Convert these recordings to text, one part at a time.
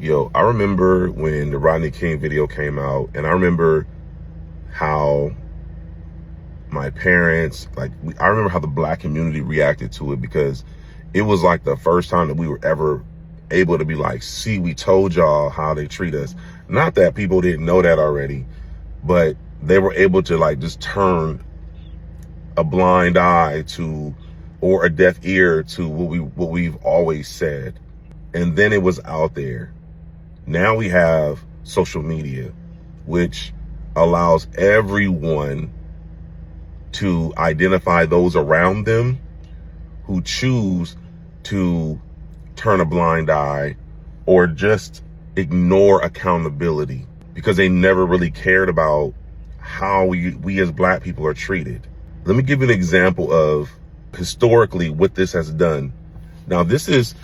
Yo, I remember when the Rodney King video came out, and I remember how my parents, I remember how the black community reacted to it, because it was like the first time that we were ever able to be like, see, we told y'all how they treat us. Not that people didn't know that already, but they were able to like just turn a blind eye to, or a deaf ear to what we've always said. And then it was out there. Now we have social media, which allows everyone to identify those around them who choose to turn a blind eye or just ignore accountability because they never really cared about how we as black people are treated. Let me give you an example of historically what this has done. Now, this is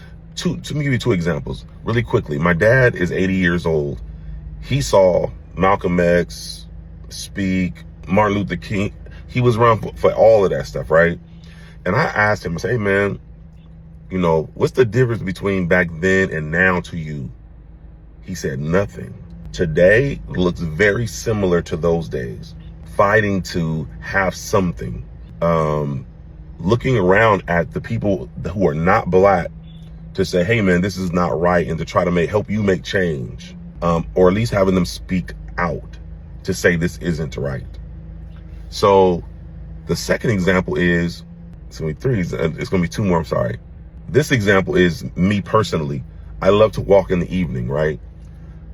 let me give you two examples really quickly. My dad is 80 years old. He saw Malcolm X speak, Martin Luther King. He was around for all of that stuff, right? And I asked him, I said, hey man, you know, what's the difference between back then and now to you? He said nothing. Today looks very similar to those days, fighting to have something. Looking around at the people who are not black to say, hey man, this is not right, and to try to help you make change, or at least having them speak out to say this isn't right. So the second example is, it's gonna be three, it's gonna be two more, I'm sorry. This example is me personally. I love to walk in the evening, right?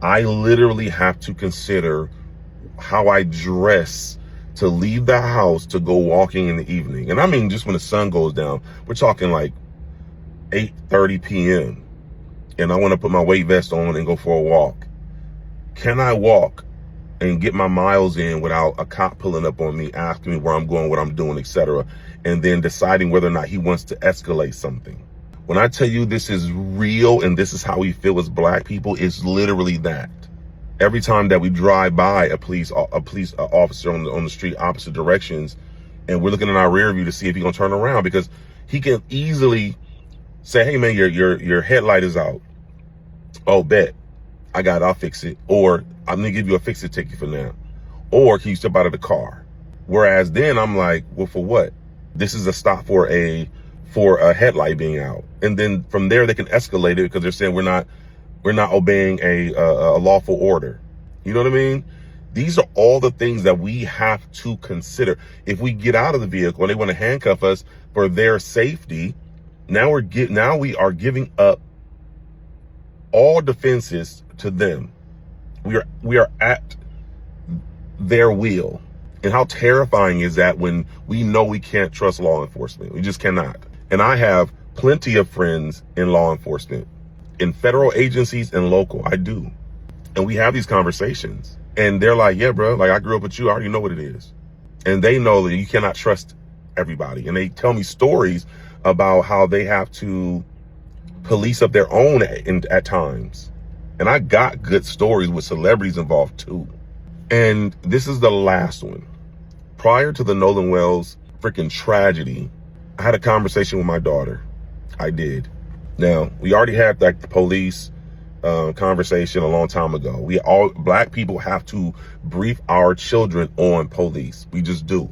I literally have to consider how I dress to leave the house to go walking in the evening. And I mean, just when the sun goes down, we're talking like 8:30 p.m. and I want to put my weight vest on and go for a walk. Can I walk and get my miles in without a cop pulling up on me, asking me where I'm going, what I'm doing, etc., and then deciding whether or not he wants to escalate something? When I tell you this is real and this is how we feel as black people, it's literally that. Every time that we drive by a police officer on the street opposite directions, and we're looking in our rear view to see if he's gonna turn around, because he can easily say, hey man, your headlight is out. Oh, bet. I got it, I'll fix it. Or I'm gonna give you a fix-it ticket for now. Or can you step out of the car? Whereas then I'm like, well, for what? This is a stop for a headlight being out. And then from there they can escalate it because they're saying we're not obeying a lawful order. You know what I mean? These are all the things that we have to consider. If we get out of the vehicle and they want to handcuff us for their safety, now we are giving up all defenses to them. We are at their will. And how terrifying is that when we know we can't trust law enforcement? We just cannot. And I have plenty of friends in law enforcement, in federal agencies and local. I do. And we have these conversations. And they're like, yeah, bro, like I grew up with you. I already know what it is. And they know that you cannot trust everybody. And they tell me stories about how they have to police up their own at times. And I got good stories with celebrities involved too. And this is the last one. Prior to the Nolan Wells freaking tragedy, I had a conversation with my daughter. I did. Now, we already had like the police conversation a long time ago. Black people have to brief our children on police. We just do.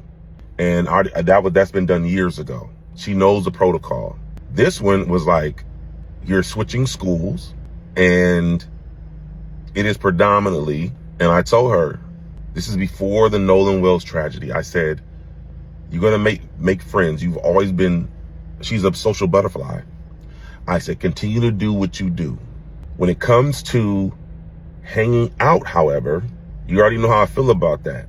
And that's been done years ago. She knows the protocol. This one was like, you're switching schools, and it is predominantly, and I told her, this is before the Nolan Wells tragedy. I said, you're gonna make friends. You've always been, she's a social butterfly. I said, continue to do what you do. When it comes to hanging out, however, you already know how I feel about that.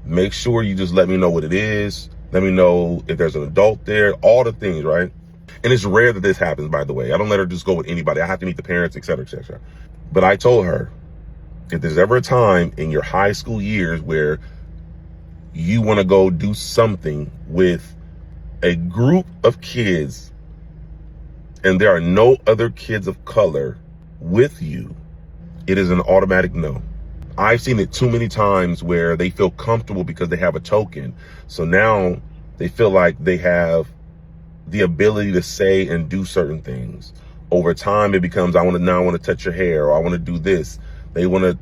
Make sure you just let me know what it is. Let me know if there's an adult there, all the things, right? And it's rare that this happens, by the way. I don't let her just go with anybody. I have to meet the parents, et cetera, et cetera. But I told her, if there's ever a time in your high school years where you want to go do something with a group of kids and there are no other kids of color with you, it is an automatic no. I've seen it too many times where they feel comfortable because they have a token. So now they feel like they have the ability to say and do certain things. Over time, it becomes, I want to touch your hair, or I want to do this. They want to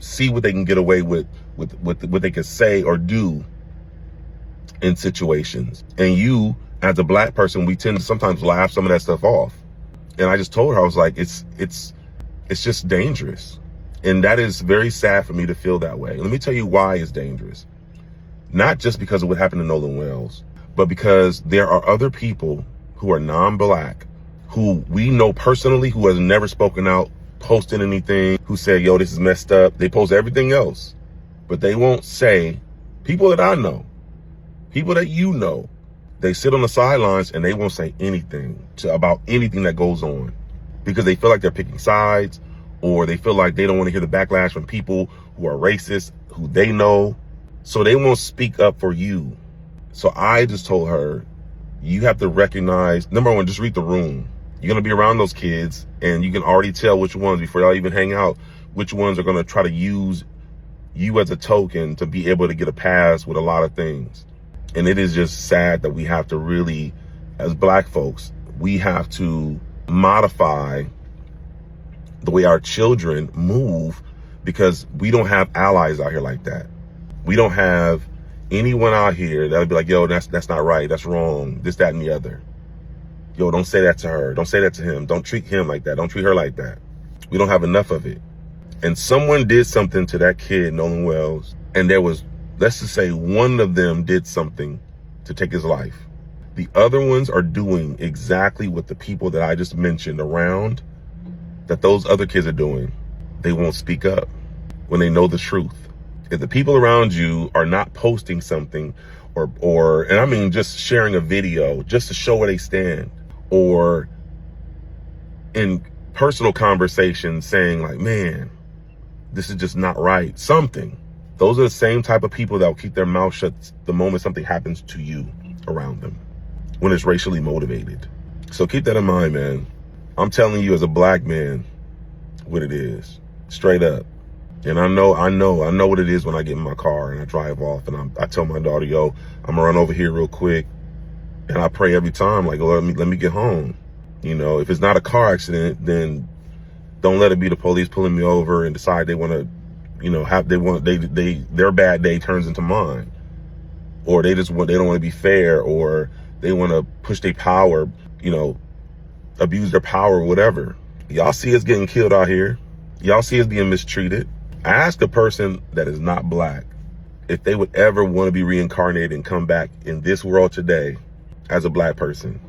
see what they can get away with what they can say or do in situations. And you, as a black person, we tend to sometimes laugh some of that stuff off. And I just told her, I was like, it's just dangerous. And that is very sad for me to feel that way. Let me tell you why it's dangerous. Not just because of what happened to Nolan Wells, but because there are other people who are non-black, who we know personally, who has never spoken out, posted anything, who said, yo, this is messed up. They post everything else, but they won't say, people that I know, people that you know, they sit on the sidelines and they won't say anything about anything that goes on because they feel like they're picking sides, or they feel like they don't want to hear the backlash from people who are racist, who they know. So they won't speak up for you. So I just told her, you have to recognize, number one, just read the room. You're going to be around those kids and you can already tell which ones, before y'all even hang out, which ones are going to try to use you as a token to be able to get a pass with a lot of things. And it is just sad that we have to really, as black folks, we have to modify the way our children move because we don't have allies out here like that. We don't have anyone out here that'll be like, yo, that's not right, that's wrong, this, that, and the other. Yo, don't say that to her. Don't say that to him. Don't treat him like that. Don't treat her like that. We don't have enough of it. And someone did something to that kid, Nolan Wells, and there was, let's just say one of them did something to take his life. The other ones are doing exactly what the people that I just mentioned around, that those other kids are doing. They won't speak up when they know the truth. If the people around you are not posting something or and I mean just sharing a video just to show where they stand, or in personal conversations saying like, man, this is just not right, something. Those are the same type of people that will keep their mouth shut the moment something happens to you around them, when it's racially motivated. So keep that in mind, man. I'm telling you as a black man what it is, straight up. And I know what it is when I get in my car and I drive off and I tell my daughter, yo, I'm gonna run over here real quick. And I pray every time, like, let me get home. You know, if it's not a car accident, then don't let it be the police pulling me over and decide they want to, you know, their bad day turns into mine, or they don't want to be fair, or they want to push their power, you know, abuse their power or whatever. Y'all see us getting killed out here. Y'all see us being mistreated. Ask a person that is not black if they would ever want to be reincarnated and come back in this world today as a black person.